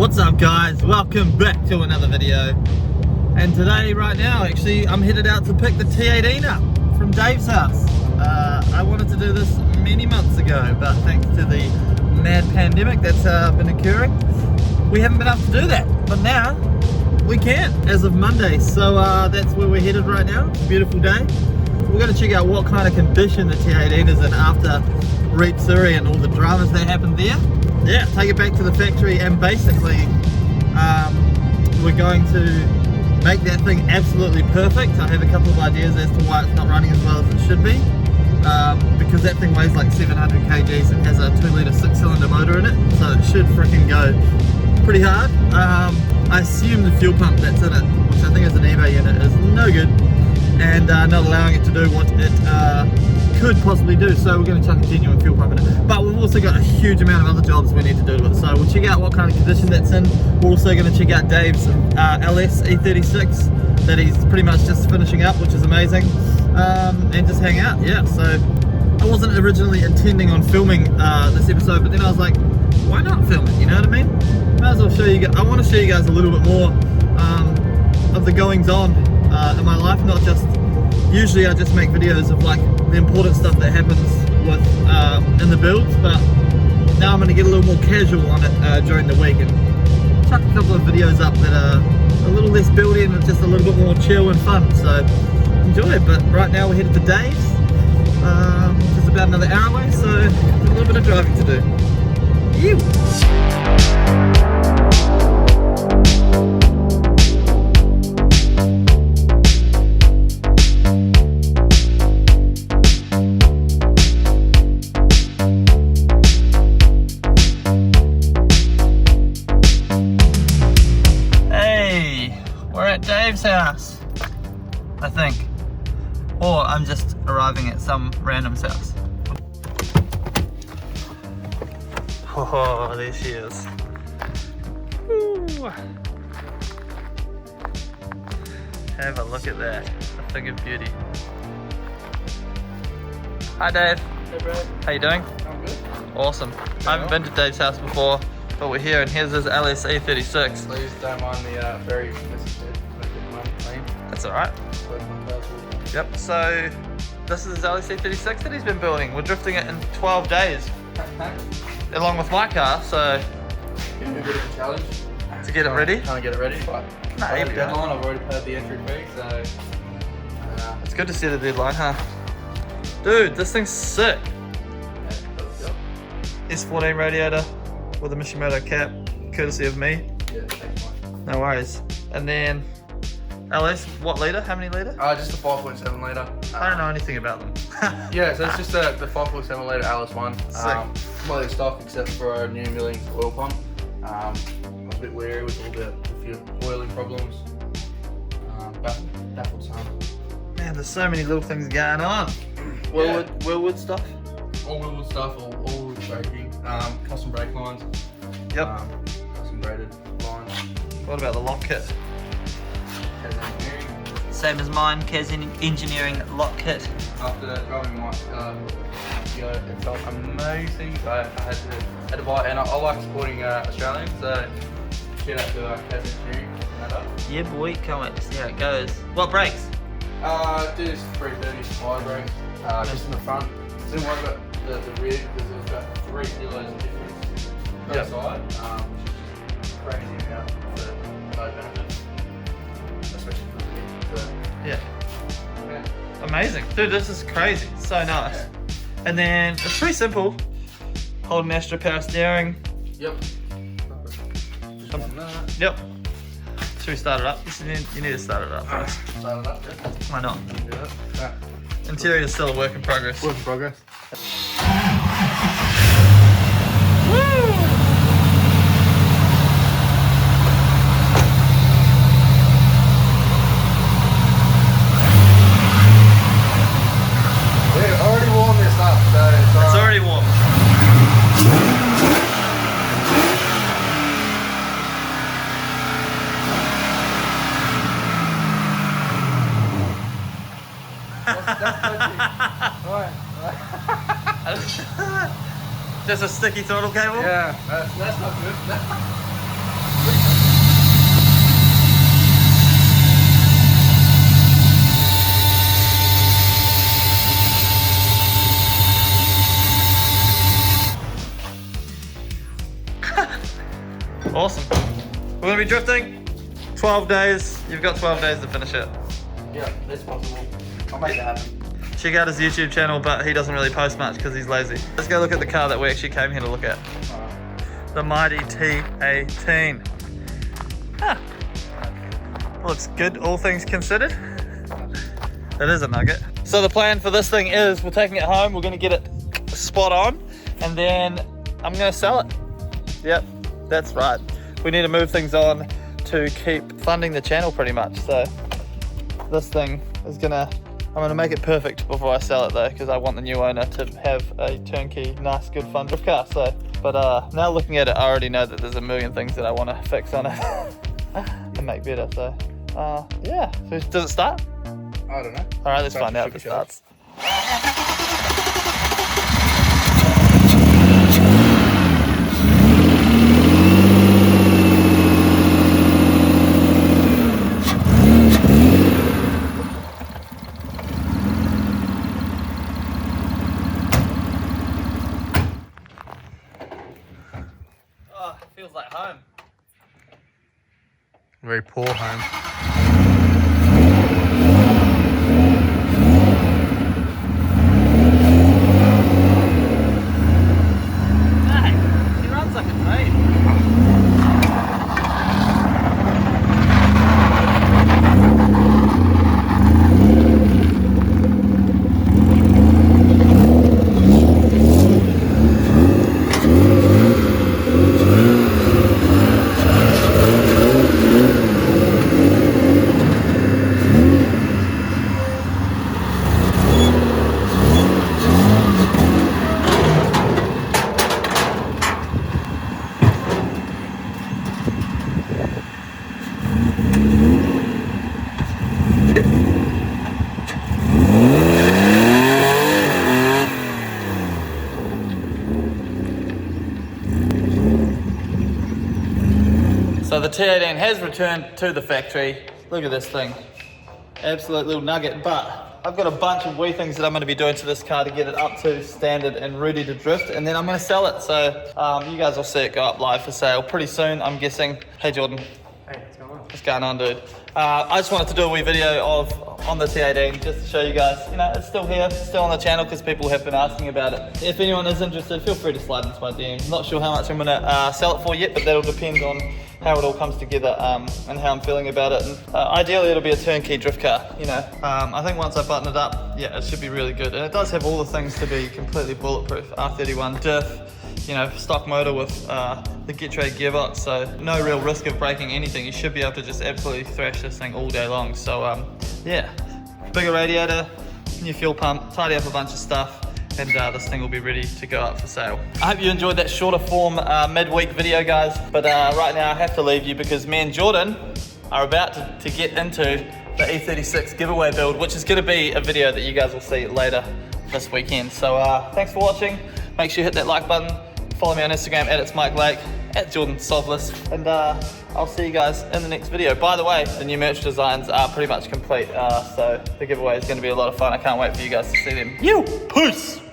What's up guys, welcome back to another video. And today, right now, actually, I'm headed out to pick the T18 up from Dave's house. I wanted to do this many months ago, but thanks to the mad pandemic that's been occurring, we haven't been able to do that. But now, we can, as of Monday. So that's where we're headed right now. It's a beautiful day. We're going to check out what kind of condition the T18 is in after Reed Surrey and all the dramas that happened there. Yeah, take it back to the factory, and basically we're going to make that thing absolutely perfect. I have a couple of ideas as to why it's not running as well as it should be, because that thing weighs like 700 kgs and has a 2-litre 6-cylinder motor in it, so it should freaking go pretty hard. I assume the fuel pump that's in it, which I think is an eBay unit, is no good and not allowing it to do what it could possibly do, so we're going to chuck a genuine fuel pump in it. But we've also got a huge amount of other jobs we need to do with it, so we'll check out what kind of condition that's in. We're also going to check out Dave's LS E36 that he's pretty much just finishing up, which is amazing, and just hang out. Yeah, so I wasn't originally intending on filming this episode, but then I was like, why not film it, you know what I mean? Might as well show you guys. I want to show you guys a little bit more of the goings on in my life, not just, usually I just make videos of like the important stuff that happens with in the builds, but now I'm going to get a little more casual on it during the week and chuck a couple of videos up that are a little less buildy and just a little bit more chill and fun, so enjoy it. But right now we're headed to Dave's, which is about another hour away, so a little bit of driving to do. Ew. Dave's house, I think, or I'm just arriving at some random's house. Oh, there she is. Ooh. Have a look at that, a thing of beauty. Hi Dave. Hey Brad. How you doing? I'm good. Awesome. I haven't been to Dave's house before, but we're here, and here's his LS E36. Please don't mind the very messy shed. That's alright. Yep, so this is his LS E36 that he's been building. We're drifting it in 12 days, along with my car, so Give me a bit of a challenge to get it ready. Trying to get it ready, but Nah, I you'll have be a deadline. I've already paid the entry fee, so it's good to see the deadline, huh? Dude, this thing's sick. S14 radiator with a Mishimoto cap, courtesy of me. Yeah, thanks mate. No worries. And then LS, what litre? How many litre? Just a 5.7 litre. I don't know anything about them. Yeah, so it's just the 5.7 litre LS1. Completely stock except for a new milling oil pump. I was a bit wary with all the few oiling problems. Baffled some. Man, there's so many little things going on. Wellwood stuff? All Willwood stuff, all braking, custom brake lines. Yep. Custom braided lines. What about the lock kit? Has engineering. Same as mine, Kaz Engineering lock kit. After driving my it felt amazing. So I had to buy it, and I like supporting Australians. So shout out to Kaz Engineering. Yeah, boy, can't wait to see how it goes. What brakes? Do this 330 supply brakes, just in the front. Didn't worry about the rear because it was about 3 kilos of difference per side, which is just crazy amount for no benefit, especially for the rear. Yeah. Amazing. Dude, this is crazy. So nice. Yeah. And then it's pretty simple. Hold Master power steering. Yep. Just on that. Yep. Should we start it up? You need to start it up first. Start it up, yeah. Why not? Do that. Yeah. Interior is still a work in progress. Work in progress. We've already warmed this up, so It's already warm. Right. Just a sticky throttle cable? Yeah, that's not good. Awesome. We're gonna be drifting 12 days. You've got 12 days to finish it. Yeah, that's possible. I'll make that happen. Check out his YouTube channel, but he doesn't really post much because he's lazy. Let's go look at the car that we actually came here to look at. The mighty T18. Ah. Looks good, all things considered. It is a nugget. So the plan for this thing is we're taking it home, we're gonna get it spot on, and then I'm gonna sell it. Yep, that's right. We need to move things on to keep funding the channel pretty much. So this thing is I'm gonna make it perfect before I sell it though, because I want the new owner to have a turnkey, nice, good, fun drift car. So, but now looking at it, I already know that there's a million things that I want to fix on it and make better. So, yeah. So does it start? I don't know. All right, let's find out if it starts. Feels like home. Very poor home. Dang, he runs like a train. So the T18 has returned to the factory. Look at this thing. Absolute little nugget, but I've got a bunch of wee things that I'm going to be doing to this car to get it up to standard and ready to drift, and then I'm going to sell it. So you guys will see it go up live for sale pretty soon, I'm guessing. Hey Jordan. Hey, what's going on? What's going on, dude? I just wanted to do a wee video on the T18 just to show you guys, you know, it's still here, still on the channel because people have been asking about it. If anyone is interested, feel free to slide into my DMs. Not sure how much I'm gonna sell it for yet, but that'll depend on how it all comes together and how I'm feeling about it. And ideally, it'll be a turnkey drift car, you know. I think once I button it up, yeah, it should be really good. And it does have all the things to be completely bulletproof. R31 diff, you know, stock motor with the Get-Trade gearbox, so no real risk of breaking anything. You should be able to just absolutely thrash this thing all day long. So yeah, bigger radiator, new fuel pump, tidy up a bunch of stuff, and this thing will be ready to go up for sale. I hope you enjoyed that shorter form midweek video, guys, but right now I have to leave you because me and Jordan are about to get into the E36 giveaway build, which is going to be a video that you guys will see later this weekend. So thanks for watching. Make sure you hit that like button. Follow me on Instagram @It'sMikeLake, @JordanSovless, and I'll see you guys in the next video. By the way, the new merch designs are pretty much complete, so the giveaway is going to be a lot of fun. I can't wait for you guys to see them. Peace!